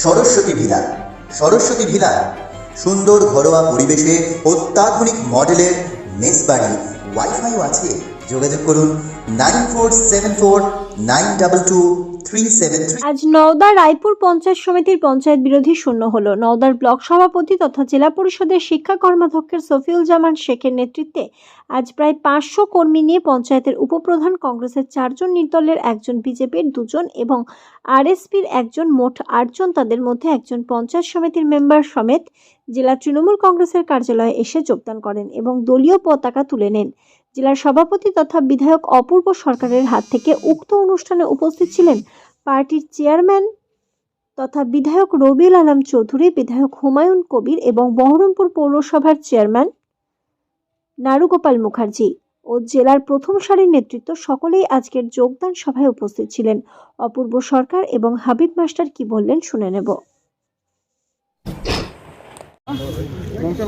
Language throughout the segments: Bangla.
সরস্বতী ভিলা। সরস্বতী ভিলা সুন্দর ঘরোয়া পরিবেশে অত্যাধুনিক মডেলের মেস বাড়ি, ওয়াইফাইও আছে। যোগাযোগ করুন 9474922373। আজ নওদা রায়পুর পঞ্চায়েত সমিতির পঞ্চায়েত বিরোধী শূন্য হলো। নওদার ব্লক সভাপতি তথা জেলা পরিষদের শিক্ষা কর্মাধ্যক্ষের সফিউল জামান শেখের নেতৃত্বে আজ প্রায় 500 কর্মী নিয়ে পঞ্চায়েতের উপপ্রধান, কংগ্রেসের 4 জন, নির্দলের 1 জন, বিজেপির 2 জন এবং আরএসপির 1 জন, মোট 8 জন, তাদের মধ্যে 1 জন পঞ্চায়েত সমিতির মেম্বার সমেত জেলা তৃণমূল কংগ্রেসের কার্যালয়ে এসে যোগদান করেন এবং দলীয় পতাকা তুলে নেন। জেলার সভাপতি তথা বিধায়ক অপূর্ব সরকারের হাত থেকে উক্ত অনুষ্ঠানে উপস্থিত ছিলেন পার্টির চেয়ারম্যান তথা বিধায়ক রবিউল আলম চৌধুরী, বিধায়ক হুমায়ুন কবির এবং বহরমপুর পৌরসভার চেয়ারম্যান নারুগোপাল মুখার্জি ও জেলার প্রথম সারির নেতৃত্ব সকলেই আজকের যোগদান সভায় উপস্থিত ছিলেন। অপূর্ব সরকার এবং হাবিব মাস্টার কি বললেন শুনে নেব।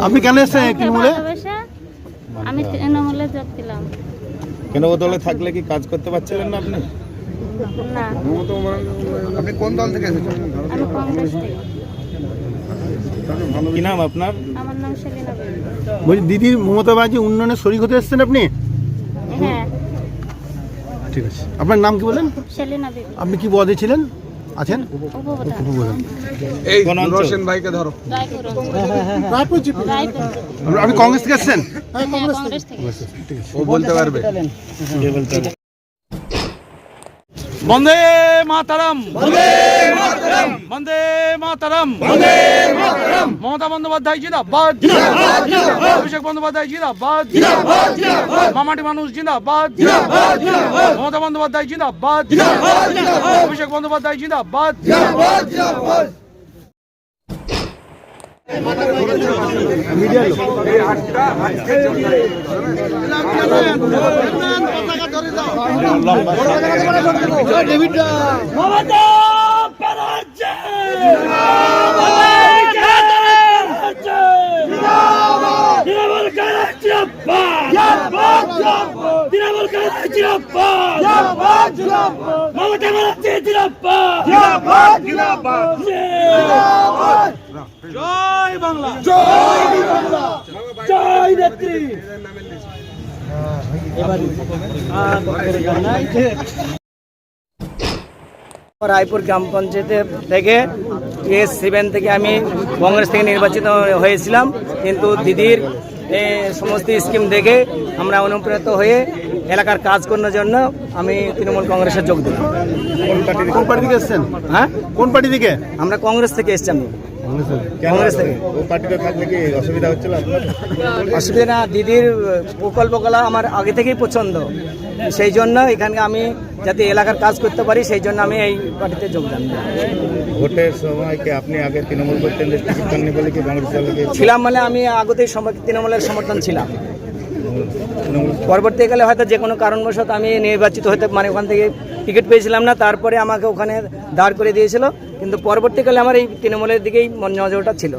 আপনি কেন এসেছেন তৃণমূলে? আমি তৃণমূলে যোগ দিলাম। কেন ও দলে থাকলে কি কাজ করতে পারছিলেন না আপনি? না, আপনি কোন দল থেকে এসেছেন? আমি কংগ্রেস থেকে। কি নাম আপনার? আমার নাম সেলিনা বেগম। বলছি দিদির মমতা ব্যানার্জি উন্নয়নে শরিক হতে এসেছেন আপনি? হ্যাঁ, ঠিক আছে। আপনার নাম কি বলেন? সেলিনা বেগম। আপনি কি পদে ছিলেন? আছেন? উপপ্রধান। এই রোশন ভাইকে ধরো। রায়পুর। আপনি কংগ্রেস থেকে এসেছেন? হ্যাঁ, কংগ্রেস থেকে। ঠিক আছে, ও বলতে পারবে। বন্দে মাতরম, বন্দে মাতরম, বন্দে মাতরম, বন্দে মাতরম। মমতা বন্দ্যোপাধ্যায় জিন্দাবাদ, জিন্দাবাদ, জিন্দাবাদ। অভিষেক বন্দ্যোপাধ্যায় জিন্দাবাদ, জিন্দাবাদ, জিন্দাবাদ। মামাটি মানুষ জিন্দাবাদ, জিন্দাবাদ, জিন্দাবাদ। মমতা বন্দ্যোপাধ্যায় জিন্দাবাদ, জিন্দাবাদ, জিন্দাবাদ। অভিষেক বন্দ্যোপাধ্যায় জিন্দাবাদ, জিন্দাবাদ, জিন্দাবাদ। মিডিয়া লোক এই আটটা আজকে জয় বাংলা, জয় বাংলা, জয় নেত্রী। রায়পুর গ্রাম পঞ্চায়েতে থেকে S7 থেকে আমি কংগ্রেস থেকে নির্বাচিত হয়েছিলাম, কিন্তু দিদির সমস্ত স্কিম দেখে আমরা অনুপ্রাণিত হয়ে এলাকার কাজ করার জন্য আমি তৃণমূল কংগ্রেসে যোগ দিলাম। কোন পার্টি থেকে এসেছেন? হ্যাঁ, কোন পার্টি থেকে? আমরা কংগ্রেস থেকে এসেছি। আমি কংগ্রেস থেকে। ওই পার্টিতে থাকলে কি অসুবিধা হচ্ছিল আপনার? অসুবিধা না, দিদির প্রকল্পগুলো আমার আগে থেকেই পছন্দ, সেই জন্য এখানে আমি যাতে এলাকার কাজ করতে পারি সেই জন্য আমি এই পার্টিতে যোগদান দিই। ভোটের সময় কি আপনি আগে তৃণমূল করতেন, টিকিট পাননি বলে কি কংগ্রেস দলকে ছিলাম? মানে আমি আগতেই তৃণমূলের সমর্থন ছিলাম। পরবর্তীকালে হয়তো যে কোনো কারণবশত আমি নির্বাচিত হতে মানে ওখান থেকে টিকিট পেয়েছিলাম না, তারপরে আমাকে ওখানে দাঁড় করে দিয়েছিল, কিন্তু পরবর্তীকালে আমার এই তৃণমূলের দিকেই নজরটা ছিল।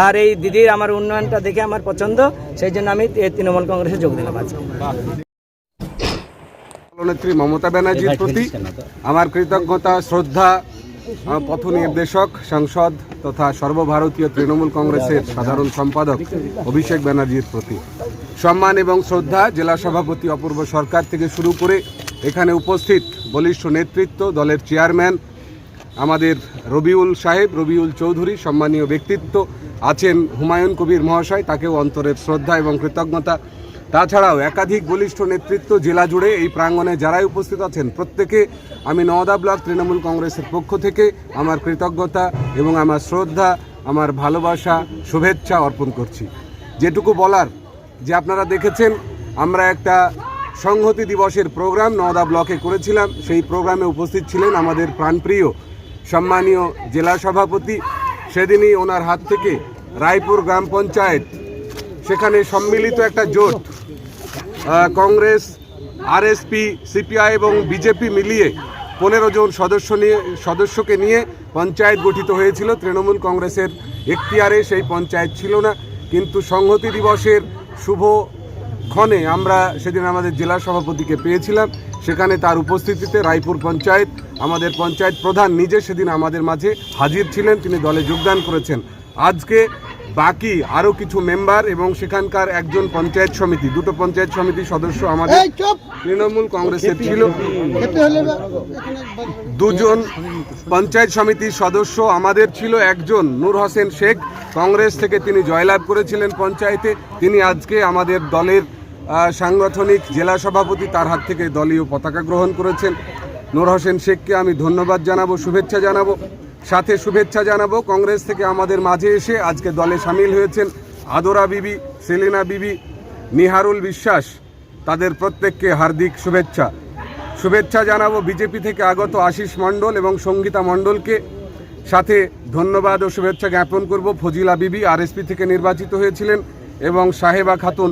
আর এই দিদির আমার উন্নয়নটা দেখে আমার পছন্দ, সেই জন্য আমি তৃণমূল কংগ্রেসে যোগ দিলাম আজকে। নেত্রী মমতা ব্যানার্জির প্রতি আমার কৃতজ্ঞতা, শ্রদ্ধা পথ নির্দেশক, সাংসদ তথা সর্বভারতীয় তৃণমূল কংগ্রেসের সাধারণ সম্পাদক অভিষেক ব্যানার্জির প্রতি সম্মান এবং শ্রদ্ধা। জেলা সভাপতি অপূর্ব সরকার থেকে শুরু করে এখানে উপস্থিত বলিষ্ঠ নেতৃত্ব, দলের চেয়ারম্যান আমাদের রবিউল চৌধুরী, সম্মানীয় ব্যক্তিত্ব আছেন হুমায়ুন কবির মহাশয়, তাকেও অন্তরের শ্রদ্ধা এবং কৃতজ্ঞতা। তাছাড়াও একাধিক বলিষ্ঠ নেতৃত্ব জেলা জুড়ে এই প্রাঙ্গণে যারাই উপস্থিত আছেন প্রত্যেকে আমি নওদা ব্লক তৃণমূল কংগ্রেসের পক্ষ থেকে আমার কৃতজ্ঞতা এবং আমার শ্রদ্ধা, আমার ভালোবাসা, শুভেচ্ছা অর্পণ করছি। যেটুকু বলার যে আপনারা দেখেছেন আমরা একটা সংহতি দিবসের প্রোগ্রাম নওদা ব্লকে করেছিলাম, সেই প্রোগ্রামে উপস্থিত ছিলেন আমাদের প্রাণপ্রিয় সম্মানীয় জেলা সভাপতি। সেদিনই ওনার হাত থেকে রায়পুর গ্রাম পঞ্চায়েত, সেখানে সম্মিলিত একটা জোট কংগ্রেস, আরএসপি, সিপিআই এবং বিজেপি মিলিয়ে 15 জন সদস্যকে নিয়ে পঞ্চায়েত গঠিত হয়েছিল। তৃণমূল কংগ্রেসের এখতিয়ারে সেই পঞ্চায়েত ছিল না, কিন্তু সংহতি দিবসের শুভ ক্ষণে আমরা সেদিন আমাদের জেলা সভাপতিকে পেয়েছিলাম। সেখানে তার উপস্থিতিতে রায়পুর পঞ্চায়েত আমাদের পঞ্চায়েত প্রধান নিজে সেদিন আমাদের মাঝে হাজির ছিলেন, তিনি দলে যোগদান করেছেন। আজকে বাকি আরও কিছু মেম্বার এবং সেখানকার একজন পঞ্চায়েত সমিতি, দুটো পঞ্চায়েত সমিতির সদস্য আমাদের তৃণমূল কংগ্রেসের ছিল, দুজন পঞ্চায়েত সমিতির সদস্য আমাদের ছিল, একজন নূর হোসেন শেখ কংগ্রেস থেকে তিনি জয়লাভ করেছিলেন পঞ্চায়েতে, তিনি আজকে আমাদের দলের সাংগঠনিক জেলা সভাপতি, তার হাত থেকে দলীয় পতাকা গ্রহণ করেছেন। নূর হোসেন শেখকে আমি ধন্যবাদ জানাবো, শুভেচ্ছা জানাবো। সাথে শুভেচ্ছা জানাবো কংগ্রেস থেকে আমাদের মাঝে এসে আজকে দলে সামিল হয়েছেন আদরা বিবি, সেলিনা বিবি, নিহারুল বিশ্বাস, তাদের প্রত্যেককে হার্দিক শুভেচ্ছা। শুভেচ্ছা জানাবো বিজেপি থেকে আগত আশিস মণ্ডল এবং সঙ্গীতা মণ্ডলকে। সাথে ধন্যবাদ ও শুভেচ্ছা জ্ঞাপন করব ফজিলা বিবি, আরএসপি থেকে নির্বাচিত হয়েছিলেন, এবং সাহেবা খাতুন